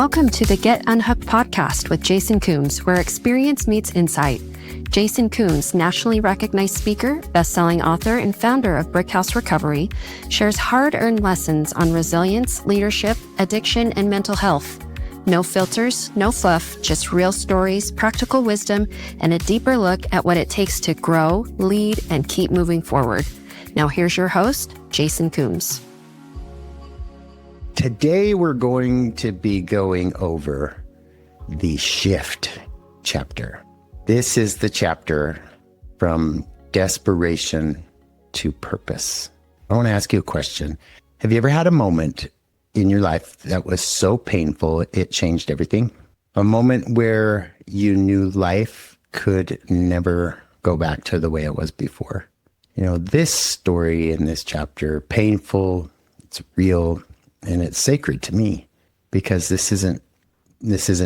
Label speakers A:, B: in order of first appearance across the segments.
A: Welcome to the Get Unhooked podcast with Jason Coombs, where experience meets insight. Jason Coombs, nationally recognized speaker, best-selling author, and founder of Brickhouse Recovery, shares hard-earned lessons on resilience, leadership, addiction, and mental health. No filters, no fluff, just real stories, practical wisdom, and a deeper look at what it takes to grow, lead, and keep moving forward. Now here's your host, Jason Coombs.
B: Today we're going to be going over the shift chapter. This is the chapter from desperation to purpose. I want to ask you a question. Have you ever had a moment in your life that was so painful it changed everything? A moment where you knew life could never go back to the way it was before? You know, this story in this chapter, painful, it's real, and it's sacred to me because this isn't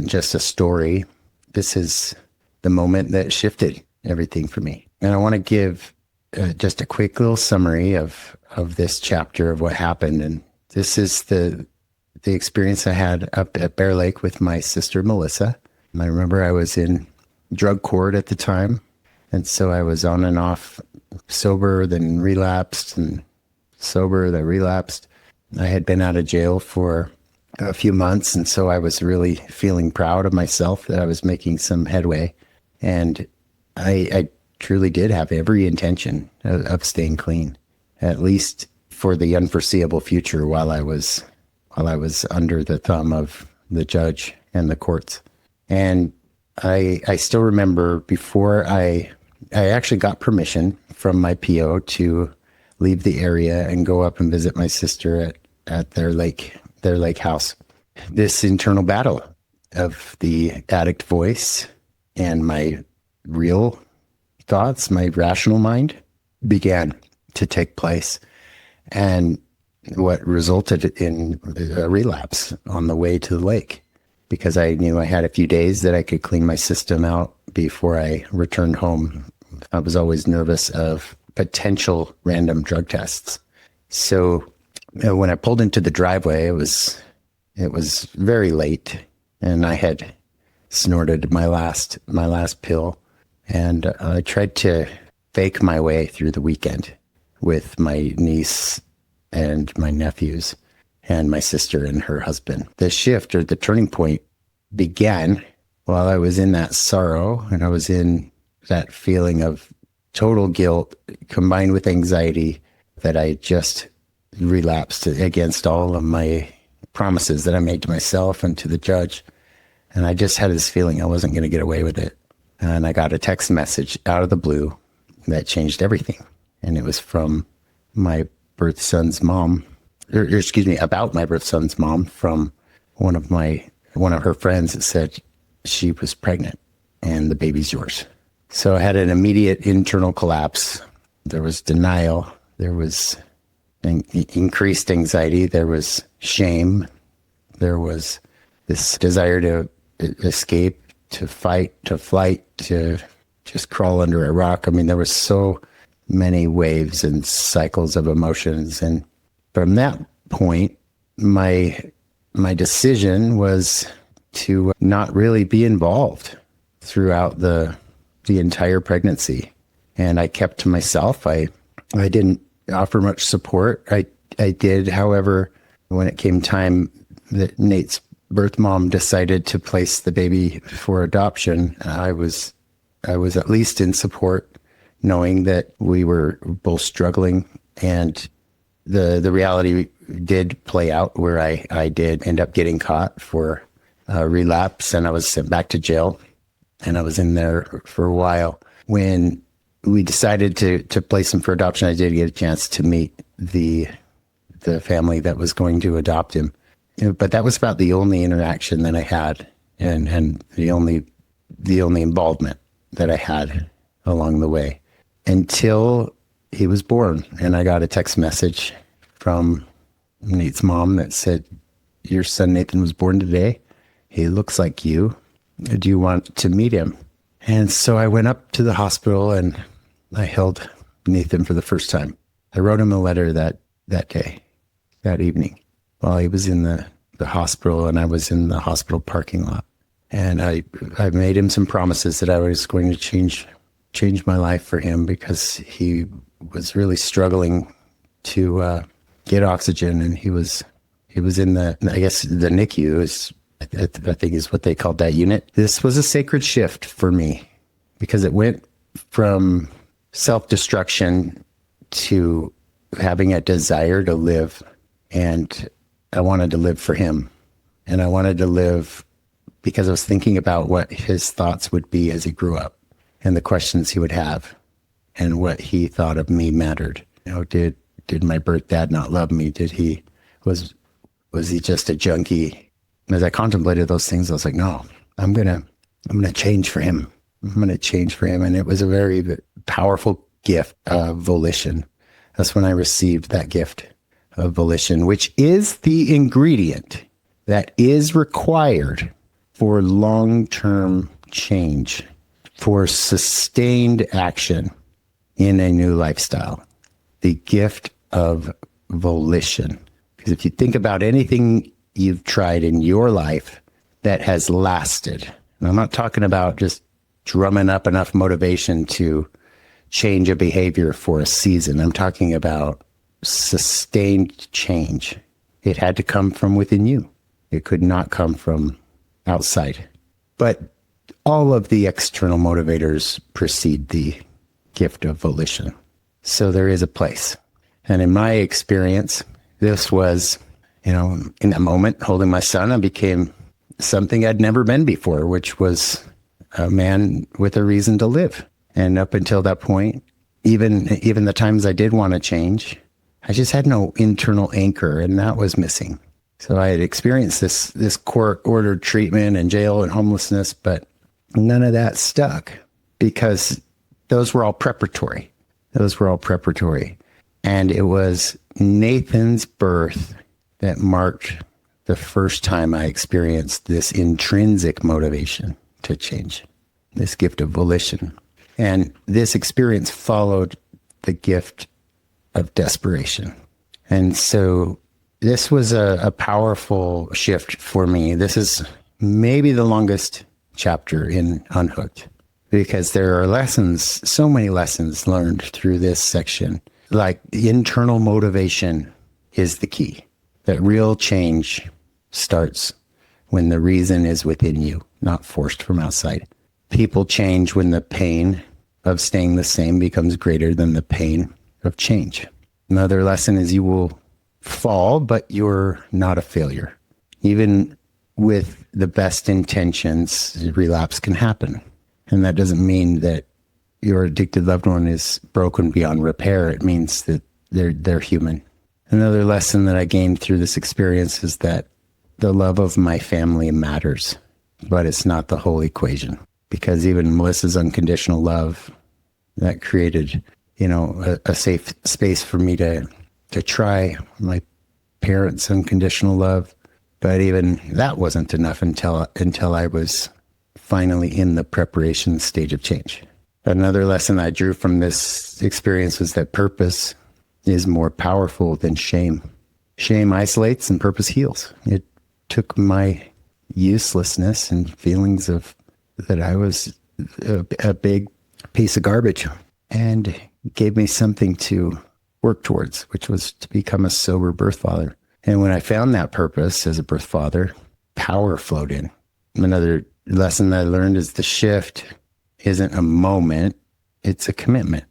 B: just a story. This is the moment that shifted everything for me. And I want to give just a quick little summary of this chapter of what happened. And this is the experience I had up at Bear Lake with my sister, Melissa. And I remember I was in drug court at the time. And so I was on and off, sober, then relapsed, and sober, then relapsed. I had been out of jail for a few months, and so I was really feeling proud of myself that I was making some headway. And I truly did have every intention of staying clean, at least for the unforeseeable future while I was under the thumb of the judge and the courts. And I still remember before I actually got permission from my PO to leave the area and go up and visit my sister at their lake house. This internal battle of the addict voice and my real thoughts, my rational mind, began to take place. And what resulted in a relapse on the way to the lake, because I knew I had a few days that I could clean my system out before I returned home. I was always nervous of potential random drug tests. So when I pulled into the driveway, it was very late, and I had snorted my last pill, and I tried to fake my way through the weekend with my niece and my nephews and my sister and her husband. The shift, or the turning point, began while I was in that sorrow, and I was in that feeling of total guilt combined with anxiety that I just relapsed against all of my promises that I made to myself and to the judge. And I just had this feeling I wasn't going to get away with it. And I got a text message out of the blue that changed everything. And it was from my birth son's mom, about my birth son's mom, from one of her friends that said she was pregnant and the baby's yours. So I had an immediate internal collapse. There was denial. There was increased anxiety. There was shame. There was this desire to escape, to fight, to flight, to just crawl under a rock. I mean, there was so many waves and cycles of emotions. And from that point, my decision was to not really be involved throughout the entire pregnancy. And I kept to myself. I didn't offer much support. I did, however, when it came time that Nate's birth mom decided to place the baby for adoption, I was at least in support, knowing that we were both struggling. And the reality did play out where I did end up getting caught for relapse, and I was sent back to jail. And I was in there for a while. When we decided to place him for adoption, I did get a chance to meet the family that was going to adopt him. But that was about the only interaction that I had, and the only involvement that I had along the way until he was born. And I got a text message from Nate's mom that said, "Your son Nathan was born today. He looks like you. Do you want to meet him?" And so I went up to the hospital and I held Nathan for the first time. I wrote him a letter that day, that evening, while he was in the the hospital, and I was in the hospital parking lot. And I made him some promises that I was going to change my life for him, because he was really struggling to get oxygen, and he was in the NICU I think is what they called that unit. This was a sacred shift for me, because it went from self-destruction to having a desire to live, and I wanted to live for him, and I wanted to live because I was thinking about what his thoughts would be as he grew up, and the questions he would have, and what he thought of me mattered. Did my birth dad not love me? Was he just a junkie? As I contemplated those things, I was like, no, I'm gonna change for him. I'm gonna change for him. And it was a very powerful gift of volition. That's when I received that gift of volition, which is the ingredient that is required for long-term change, for sustained action in a new lifestyle. The gift of volition. Because if you think about anything you've tried in your life that has lasted, and I'm not talking about just drumming up enough motivation to change a behavior for a season. I'm talking about sustained change. It had to come from within you. It could not come from outside. But all of the external motivators precede the gift of volition. So there is a place. And in my experience, this was, in that moment, holding my son, I became something I'd never been before, which was a man with a reason to live. And up until that point, even the times I did want to change, I just had no internal anchor, and that was missing. So I had experienced this court-ordered treatment and jail and homelessness, but none of that stuck, because those were all preparatory. And it was Nathan's birth that marked the first time I experienced this intrinsic motivation to change, this gift of volition. And this experience followed the gift of desperation. And so this was a powerful shift for me. This is maybe the longest chapter in Unhooked, because there are lessons, so many lessons learned through this section. Like, internal motivation is the key. That real change starts when the reason is within you, not forced from outside. People change when the pain of staying the same becomes greater than the pain of change. Another lesson is you will fall, but you're not a failure. Even with the best intentions, relapse can happen. And that doesn't mean that your addicted loved one is broken beyond repair. It means that they're human. Another lesson that I gained through this experience is that the love of my family matters, but it's not the whole equation. Because even Melissa's unconditional love, that created, a safe space for me to try my parents' unconditional love. But even that wasn't enough until I was finally in the preparation stage of change. Another lesson I drew from this experience was that purpose is more powerful than shame. Shame isolates and purpose heals. It took my uselessness and feelings of that I was a big piece of garbage and gave me something to work towards, which was to become a sober birth father. And when I found that purpose as a birth father, power flowed in. Another lesson that I learned is the shift isn't a moment, it's a commitment.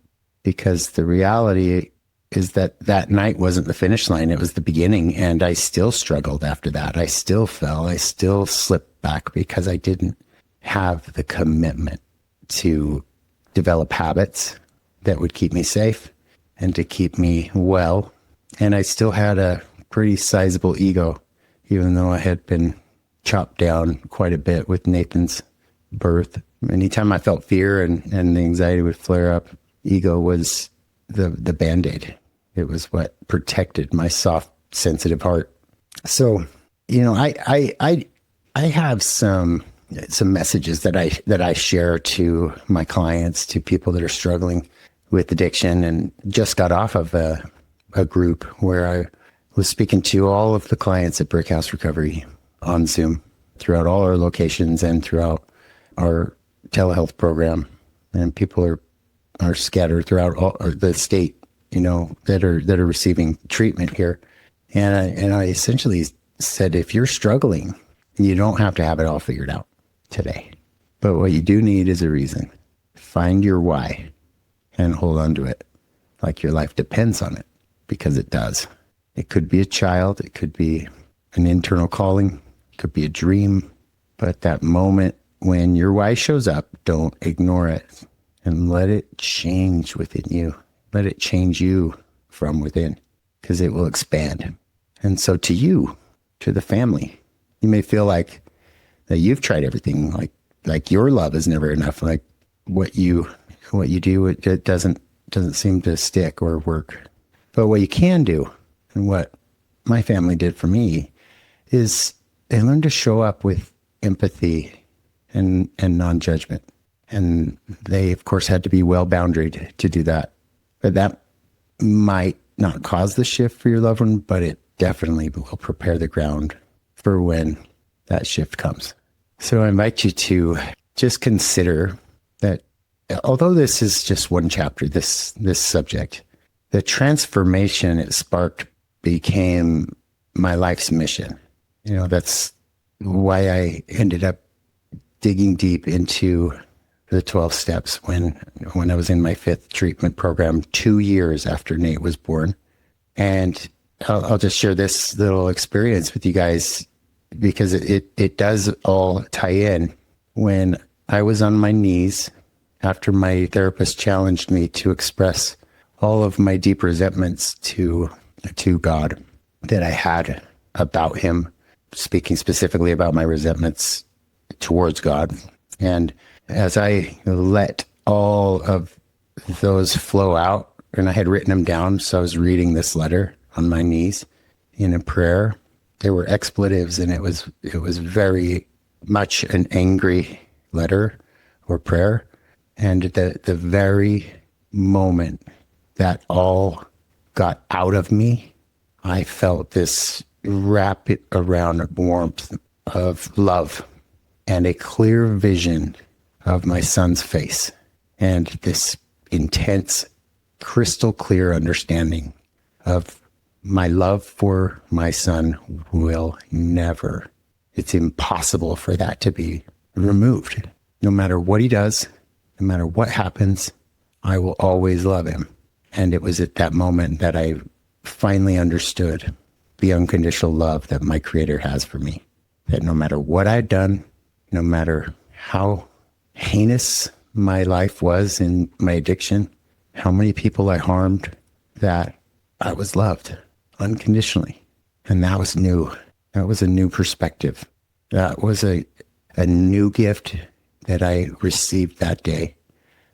B: Because the reality is that night wasn't the finish line, it was the beginning. And I still struggled after that. I still fell, I still slipped back because I didn't have the commitment to develop habits that would keep me safe and to keep me well. And I still had a pretty sizable ego, even though I had been chopped down quite a bit with Nathan's birth. Anytime I felt fear and the anxiety would flare up, ego was the Band-Aid. It was what protected my soft, sensitive heart. So, I have some messages that I share to my clients, to people that are struggling with addiction, and just got off of a group where I was speaking to all of the clients at Brickhouse Recovery on Zoom throughout all our locations and throughout our telehealth program. And people are scattered throughout all the state, that are receiving treatment here. And I essentially said, if you're struggling, you don't have to have it all figured out today. But what you do need is a reason. Find your why and hold on to it like your life depends on it, because it does. It could be a child. It could be an internal calling. It could be a dream. But that moment when your why shows up, don't ignore it and let it change within you. Let it change you from within, because it will expand. And so to you, to the family, you may feel like that you've tried everything, like your love is never enough. Like what you do, it doesn't seem to stick or work. But what you can do, and what my family did for me, is they learned to show up with empathy and non-judgment. And they, of course, had to be well-boundaried to do that. But that might not cause the shift for your loved one, but it definitely will prepare the ground for when that shift comes. So I invite you to just consider that although this is just one chapter, this subject, the transformation it sparked became my life's mission. That's why I ended up digging deep into the 12 steps when I was in my 5th treatment program 2 years after Nate was born. And I'll just share this little experience with you guys, because it does all tie in. When I was on my knees after my therapist challenged me to express all of my deep resentments to God that I had about him, speaking specifically about my resentments towards God. And as I let all of those flow out, and I had written them down, so I was reading this letter on my knees in a prayer. There were expletives, and it was very much an angry letter or prayer. And the very moment that all got out of me, I felt this wrap it around warmth of love and a clear vision of my son's face, and this intense, crystal clear understanding of my love for my son will never, it's impossible for that to be removed. No matter what he does, no matter what happens, I will always love him. And it was at that moment that I finally understood the unconditional love that my Creator has for me. That no matter what I'd done, no matter how heinous my life was in my addiction, how many people I harmed, that I was loved unconditionally. And that was new. That was a new perspective. That was a new gift that I received that day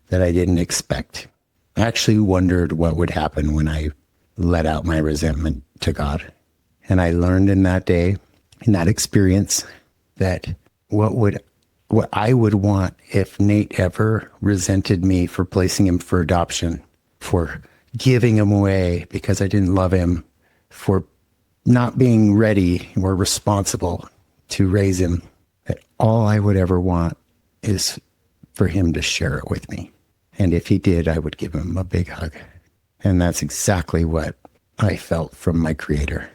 B: that I didn't expect. I actually wondered what would happen when I let out my resentment to God. And I learned in that day, in that experience, that what I would want if Nate ever resented me for placing him for adoption, for giving him away because I didn't love him, for not being ready or responsible to raise him, that all I would ever want is for him to share it with me. And if he did, I would give him a big hug. And that's exactly what I felt from my Creator.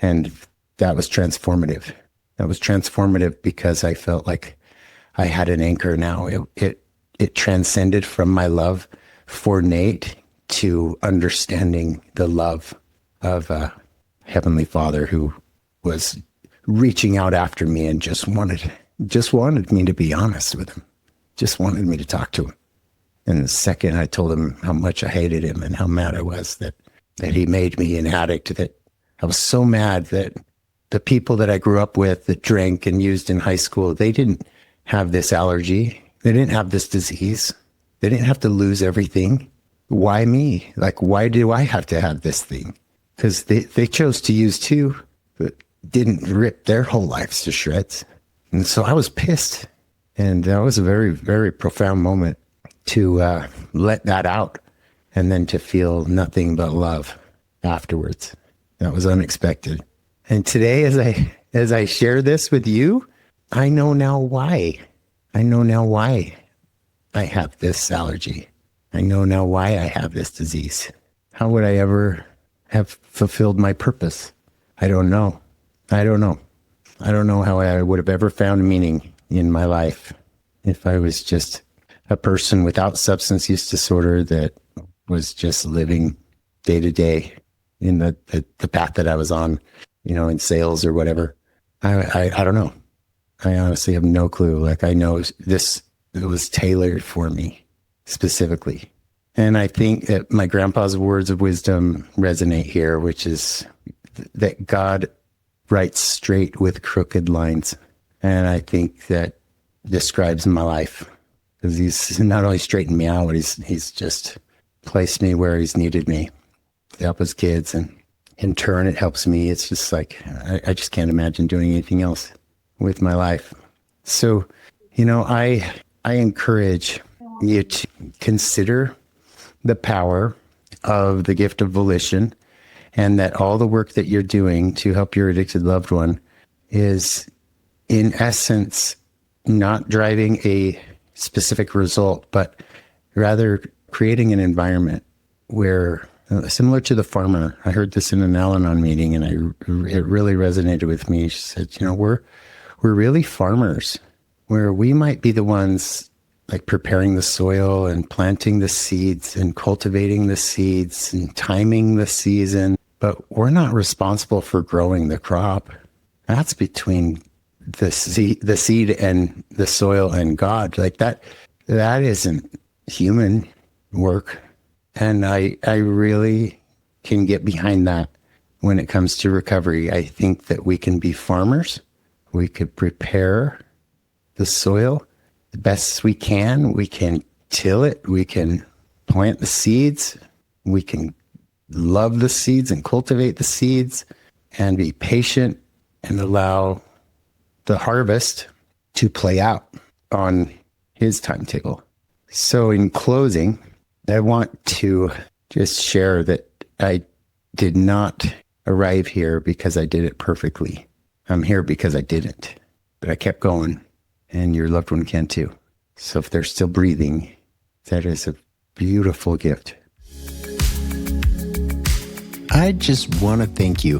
B: And that was transformative. That was transformative because I felt like I had an anchor now. It transcended from my love for Nate to understanding the love of a Heavenly Father who was reaching out after me and just wanted me to be honest with him, just wanted me to talk to him. And the second I told him how much I hated him and how mad I was that he made me an addict, that I was so mad that the people that I grew up with that drank and used in high school, they didn't have this allergy. They didn't have this disease. They didn't have to lose everything. Why me? Like, why do I have to have this thing? Because they chose to use too, but didn't rip their whole lives to shreds. And so I was pissed. And that was a very, very profound moment to let that out and then to feel nothing but love afterwards. That was unexpected. And today, as I share this with you, I know now why. I know now why I have this allergy. I know now why I have this disease. How would I ever have fulfilled my purpose? I don't know. I don't know. I don't know how I would have ever found meaning in my life if I was just a person without substance use disorder that was just living day to day in the path that I was on, in sales or whatever. I don't know. I honestly have no clue. Like, I know it was tailored for me specifically. And I think that my grandpa's words of wisdom resonate here, which is that God writes straight with crooked lines. And I think that describes my life, because he's not only straightened me out, he's just placed me where he's needed me to help his kids. And in turn, it helps me. It's just like, I just can't imagine doing anything else with my life. So, I encourage you to consider the power of the gift of volition, and that all the work that you're doing to help your addicted loved one is, in essence, not driving a specific result, but rather creating an environment where, similar to the farmer, I heard this in an Al-Anon meeting, and it really resonated with me. She said, we're really farmers, where we might be the ones like preparing the soil and planting the seeds and cultivating the seeds and timing the season, but we're not responsible for growing the crop. That's between the seed and the soil and God. Like that isn't human work. And I really can get behind that when it comes to recovery. I think that we can be farmers. We could prepare the soil the best we can. We can till it. We can plant the seeds. We can love the seeds and cultivate the seeds and be patient and allow the harvest to play out on his timetable. So in closing, I want to just share that I did not arrive here because I did it perfectly. I'm here because I didn't, but I kept going, and your loved one can too. So if they're still breathing, that is a beautiful gift. I just want to thank you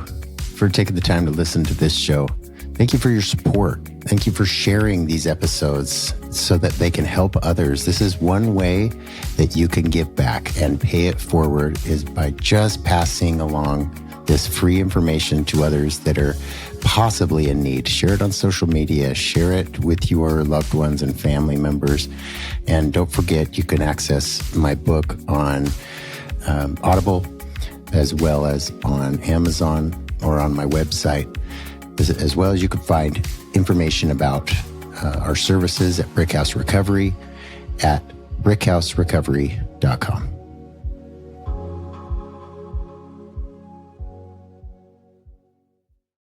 B: for taking the time to listen to this show. Thank you for your support. Thank you for sharing these episodes so that they can help others. This is one way that you can give back and pay it forward, is by just passing along this free information to others that are possibly in need. Share it on social media. Share it with your loved ones and family members. And don't forget, you can access my book on Audible, as well as on Amazon or on my website, as well as you can find information about our services at Brickhouse Recovery at brickhouserecovery.com.